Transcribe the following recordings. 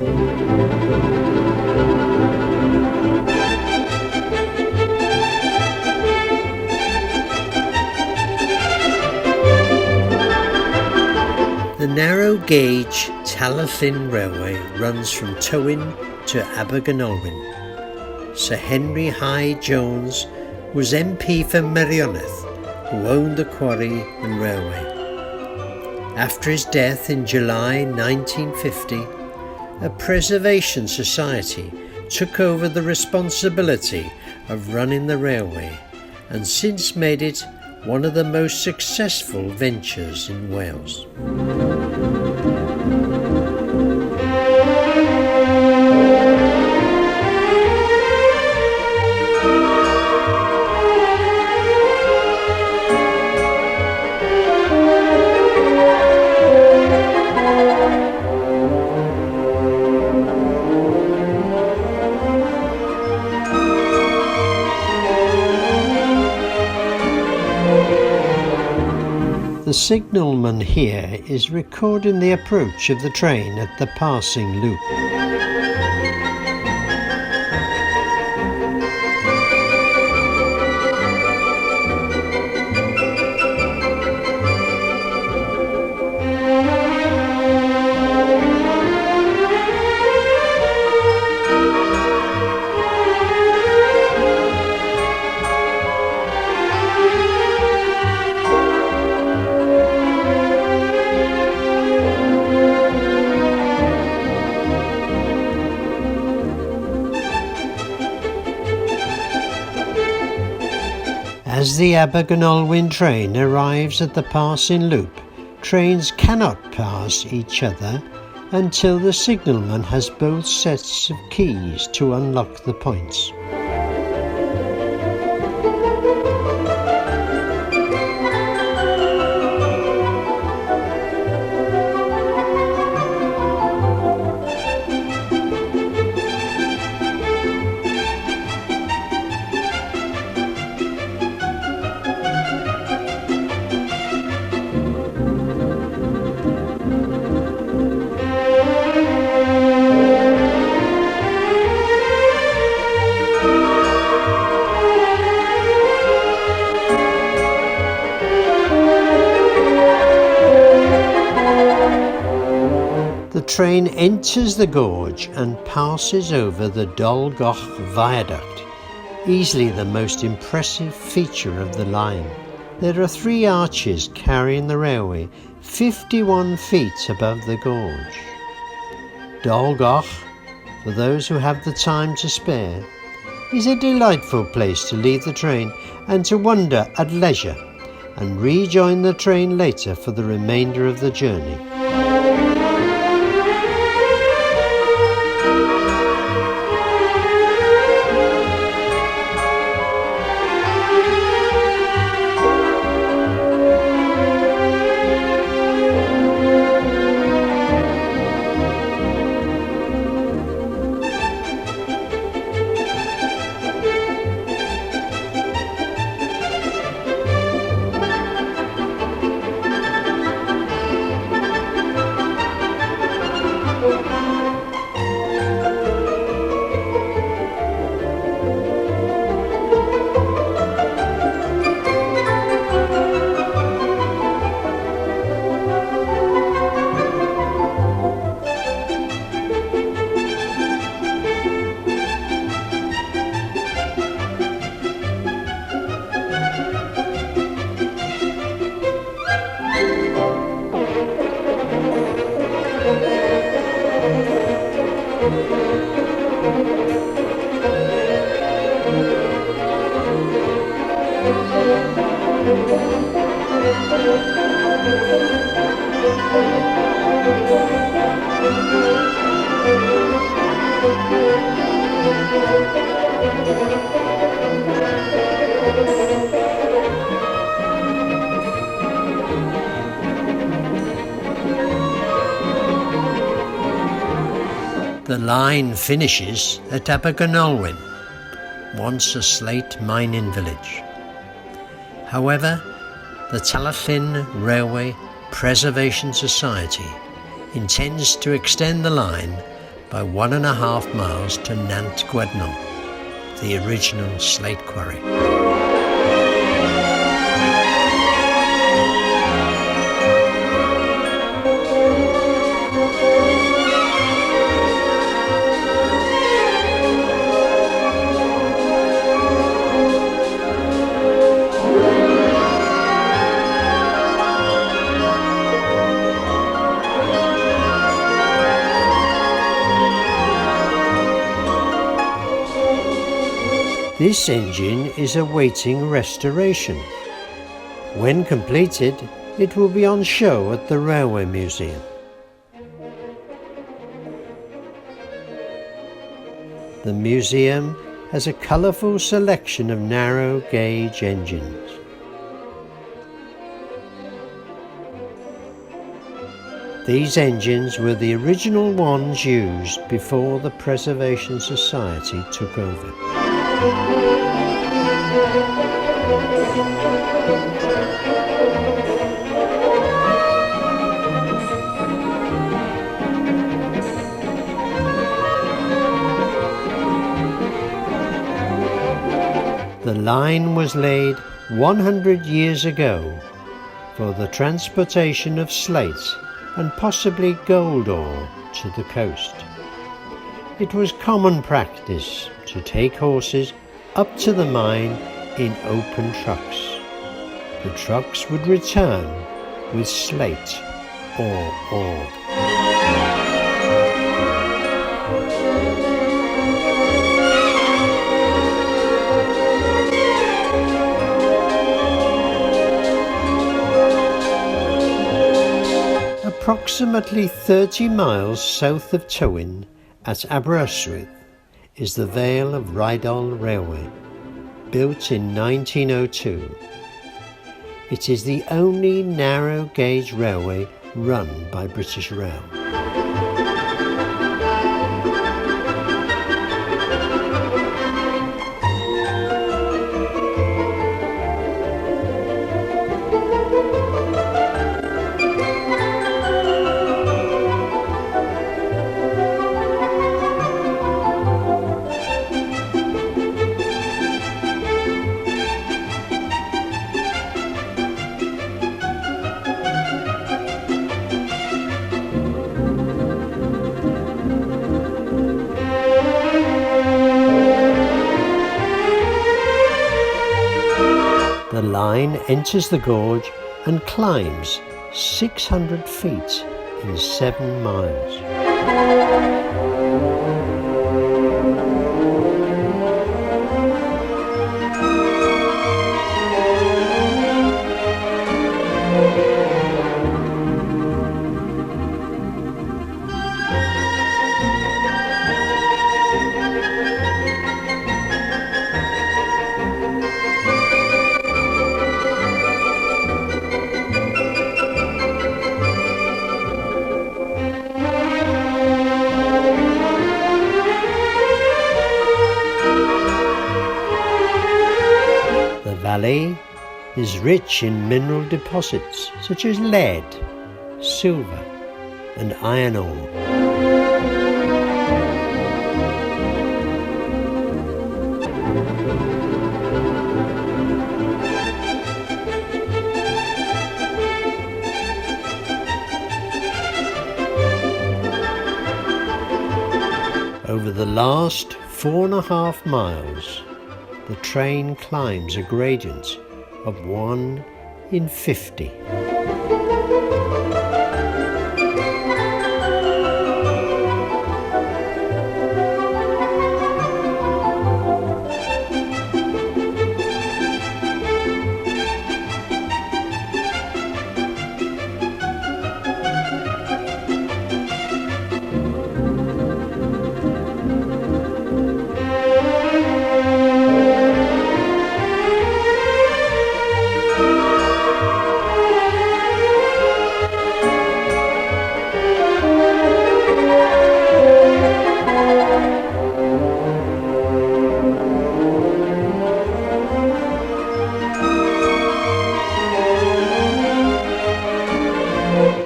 The narrow gauge Talyllyn Railway runs from Tywyn to Abergynolwyn. Sir Henry Hyde Jones was MP for Merioneth, who owned the quarry and railway. After his death in July 1950, a preservation society took over the responsibility of running the railway and since made it one of the most successful ventures in Wales. The signalman here is recording the approach of the train at the passing loop. As the Abergynolwyn train arrives at the passing loop, trains cannot pass each other until the signalman has both sets of keys to unlock the points. The train enters the gorge and passes over the Dolgoch Viaduct, easily the most impressive feature of the line. There are 3 arches carrying the railway 51 feet above the gorge. Dolgoch, for those who have the time to spare, is a delightful place to leave the train and to wander at leisure and rejoin the train later for the remainder of the journey. The line finishes at Abergynolwyn, once a slate mining village. However, the Talyllyn Railway Preservation Society intends to extend the line by 1.5 miles to Nant Gwynol, the original slate quarry. This engine is awaiting restoration. When completed, it will be on show at the Railway Museum. The museum has a colourful selection of narrow gauge engines. These engines were the original ones used before the Preservation Society took over. The line was laid 100 years ago for the transportation of slate and possibly gold ore to the coast. It was common practice to take horses up to the mine in open trucks. The trucks would return with slate or ore. Approximately 30 miles south of Talyllyn at Aberystwyth is the Talyllyn and Rheidol Railway, built in 1902. It is the only narrow gauge railway run by British Rail. The line enters the gorge and climbs 600 feet in 7 miles. The valley is rich in mineral deposits such as lead, silver and iron ore. Over the last 4.5 miles, the train climbs a gradient of 1 in 50.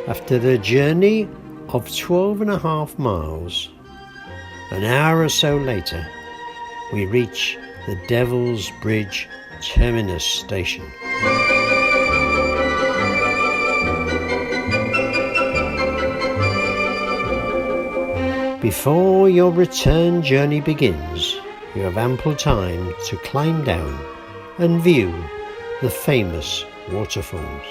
After a journey of 12.5 miles, An hour or so later, we reach the Devil's Bridge terminus station. Before your return journey begins, you have ample time to climb down and view the famous waterfalls.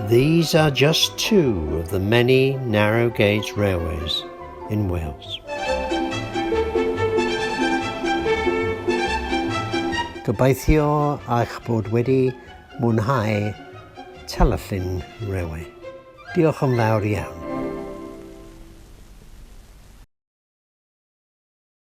These are just two of the many narrow gauge railways in Wales. Gobeithio eich bod wedi mwynhau Talyllyn Railway. Diolch yn fawr iawn.